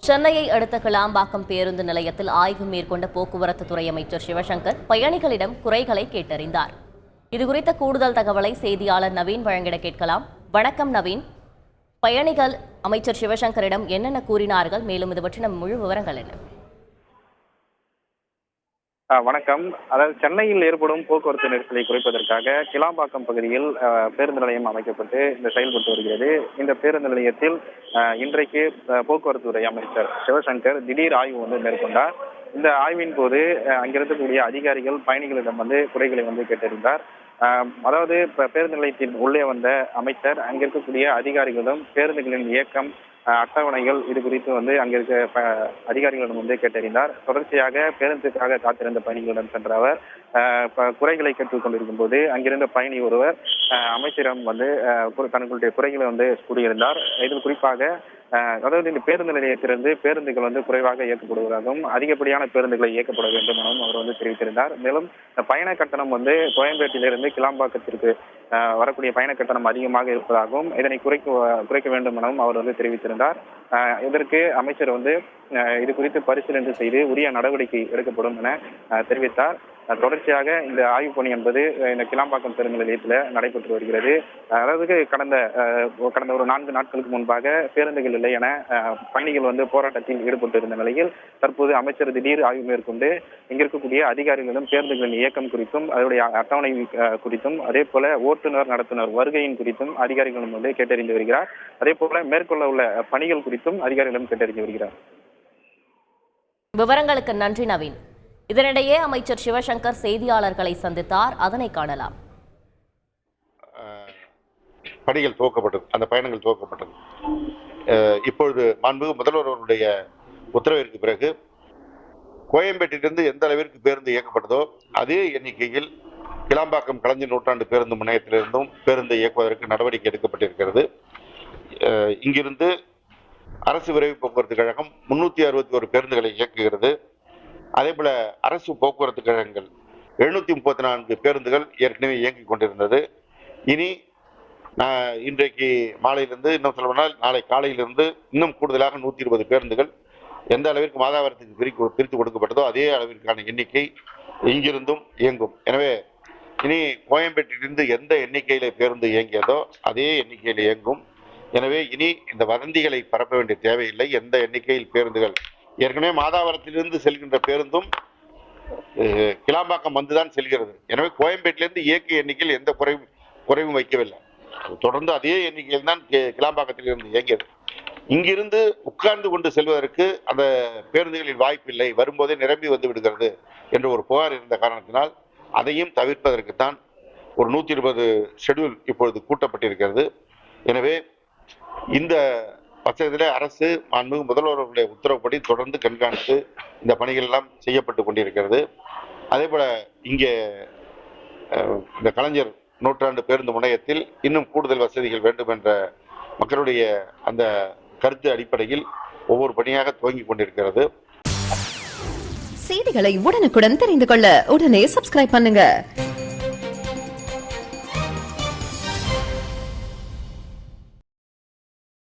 சென்னையை அடுத்த கிளாம்பாக்கம் பேருந்து நிலையத்தில் ஆய்வு மேற்கொண்ட போக்குவரத்து துறை அமைச்சர் சிவசங்கர் பயணிகளிடம் குறைகளை கேட்டறிந்தார். இதுகுறித்த கூடுதல் தகவலை செய்தியாளர் நவீன் வழங்கிட கேட்கலாம். வணக்கம் நவீன். பயணிகள் அமைச்சர் சிவசங்கரிடம் என்னென்ன கூறினார்கள், மேலும் இது பற்றின முழு விவரங்கள் என்ன? வணக்கம். அதாவது சென்னையில் ஏற்படும் போக்குவரத்து நெரிசலை குறைப்பதற்காக கிளாம்பாக்கம் பகுதியில் பேருந்து நிலையம் அமைக்கப்பட்டு செயல்பட்டு வருகிறது. இந்த பேருந்து நிலையத்தில் இன்றைக்கு போக்குவரத்து துறை அமைச்சர் சிவசங்கர் திடீர் ஆய்வு மேற்கொண்டார். இந்த ஆய்வின் போது அங்கிருக்கக்கூடிய அதிகாரிகள் பயணிகளிடம் குறைகளை கேட்டறிந்தார். அதாவது பேருந்து நிலையத்தின் உள்ளே வந்த அமைச்சர் அங்கிருக்கக்கூடிய அதிகாரிகளிடம் பேருந்துகளின் இயக்கம், அட்டவணைகள் இது குறித்து அங்கிருக்க அதிகாரிகளிடம் கேட்டறிந்தார். தொடர்ச்சியாக பேருந்துக்காக காத்திருந்த பயணிகளிடம் சென்ற அவர் குறைகளை கேட்டுக் கொண்டிருக்கும் போது அங்கிருந்த பயணி ஒருவர் அமைச்சரிடம் தங்களுடைய குறைகளை கூறியிருந்தார். இதில் குறிப்பாக அதாவது இந்த பேருந்து நிலையத்திலிருந்து பேருந்துகள் குறைவாக இயக்கப்படுவதாகவும் அதிகப்படியான பேருந்துகளை இயக்கப்பட வேண்டும் எனவும் அவர் தெரிவித்திருந்தார். மேலும் பயண கட்டணம் கோயம்பேட்டிலிருந்து கிளாம்பாக்கத்திற்கு வரக்கூடிய பயண கட்டணம் அதிகமாக இருப்பதாகவும் இதனை குறைக்க வேண்டும் எனவும் அவர் தெரிவித்திருந்தார். இதற்கு அமைச்சர் இது குறித்து பரிசீலனை செய்து உரிய நடவடிக்கை எடுக்கப்படும் என தெரிவித்தார். தொடர்ச்சியாக இந்த ஆய்வு பணி என்பது இந்த கிளாம்பாக்கம் பேருந்து நிலையத்தில் நடைபெற்று வருகிறது. அதாவது கடந்த ஒரு 4 நாட்களுக்கு முன்பாக பேருந்துகள் இல்லை என பயணிகள் போராட்டத்தில் ஈடுபட்டிருந்த நிலையில் தற்போது அமைச்சர் திடீர் ஆய்வு மேற்கொண்டு இங்கிருக்கக்கூடிய அதிகாரிகளிடம் பேருந்துகளின் இயக்கம் குறித்தும் அதனுடைய அட்டவணை குறித்தும் அதே போல ஓட்டுநர் நடத்துனர் வருகையின் குறித்தும் அதிகாரிகளும் கேட்டறிந்து வருகிறார். அதே போல மேற்கொள்ள உள்ள பணிகள் குறித்தும் அதிகாரிகளிடம் கேட்டறிந்து வருகிறார். விவரங்களுக்கு நன்றி நவீன். இதனிடையே அமைச்சர் சிவசங்கர் செய்தியாளர்களை சந்தித்தார். அதனை காணலாம். பணிகள் துவக்கப்பட்டது, அந்த பயணங்கள் துவக்கப்பட்டது. இப்பொழுது மாண்புமிகு முதல்வர் அவருடைய உத்தரவிற்கு பிறகு கோயம்பேட்டிலிருந்து எந்த அளவிற்கு பேருந்து இயக்கப்பட்டதோ அதே எண்ணிக்கையில் கிளாம்பாக்கம் கலைஞர் நூற்றாண்டு பேருந்து முனையத்திலிருந்தும் பேருந்து இயக்குவதற்கு நடவடிக்கை எடுக்கப்பட்டிருக்கிறது. இங்கிருந்து அரசு விரைவு போக்குவரத்து கழகம் 361 பேருந்துகளை இயக்குகிறது. அதே போல அரசு போக்குவரத்து கழகங்கள் 734 பேருந்துகள் ஏற்கனவே இயங்கிக் கொண்டிருந்தது. இனி இன்றைக்கு மாலையிலிருந்து இன்னும் சொல்லப்போனால் நாளை காலையிலிருந்து இன்னும் கூடுதலாக 120 பேருந்துகள் எந்த அளவிற்கு மாதாவரத்துக்கு பிரித்து கொடுக்கப்பட்டதோ அதே அளவிற்கான எண்ணிக்கை இங்கிருந்தும் இயங்கும். எனவே இனி கோயம்பேட்டிலிருந்து எந்த எண்ணிக்கையில பேருந்து இயங்கியதோ அதே எண்ணிக்கையில் இயங்கும். எனவே இனி இந்த வதந்திகளை பரப்ப வேண்டிய தேவையில்லை. எந்த எண்ணிக்கையில் பேருந்துகள் ஏற்கனவே மாதாவரத்திலிருந்து செல்கின்ற பேருந்தும் கிளாம்பாக்கம் வந்துதான் செல்கிறது. எனவே கோயம்பேட்டிலிருந்து இயக்கிய எண்ணிக்கையில் எந்த குறைவும் வைக்கவில்லை. தொடர்ந்து அதே எண்ணிக்கையில் தான் கிளாம்பாக்கத்தில் இருந்து இயங்கியது. இங்கிருந்து உட்கார்ந்து கொண்டு செல்வதற்கு அந்த பேருந்துகளில் வாய்ப்பில்லை, வரும்போதே நிரம்பி வந்து விடுகிறது என்ற ஒரு புகார் இருந்த காரணத்தினால் அதையும் தவிர்ப்பதற்குத்தான் ஒரு 120 ஷெட்யூல் இப்பொழுது கூட்டப்பட்டிருக்கிறது. எனவே இந்த பட்சத்தில் அரசு மாண்புமிகு முதல்வர்களுடைய உத்தரவுப்படி தொடர்ந்து கண்காணித்து இந்த பணிகள் எல்லாம் செய்யப்பட்டு கொண்டிருக்கிறது. அதே போல இங்கே இந்த கலைஞர் நூற்றாண்டு பேருந்து முனையத்தில் இன்னும் கூடுதல் வசதிகள் வேண்டும் என்ற மக்களுடைய அந்த கருத்து அடிப்படையில் ஒவ்வொரு பணியாக துவங்கி கொண்டிருக்கிறது. செய்திகளை உடனுக்குடன் தெரிந்து கொள்ள உடனே சப்ஸ்கிரைப் பண்ணுங்க.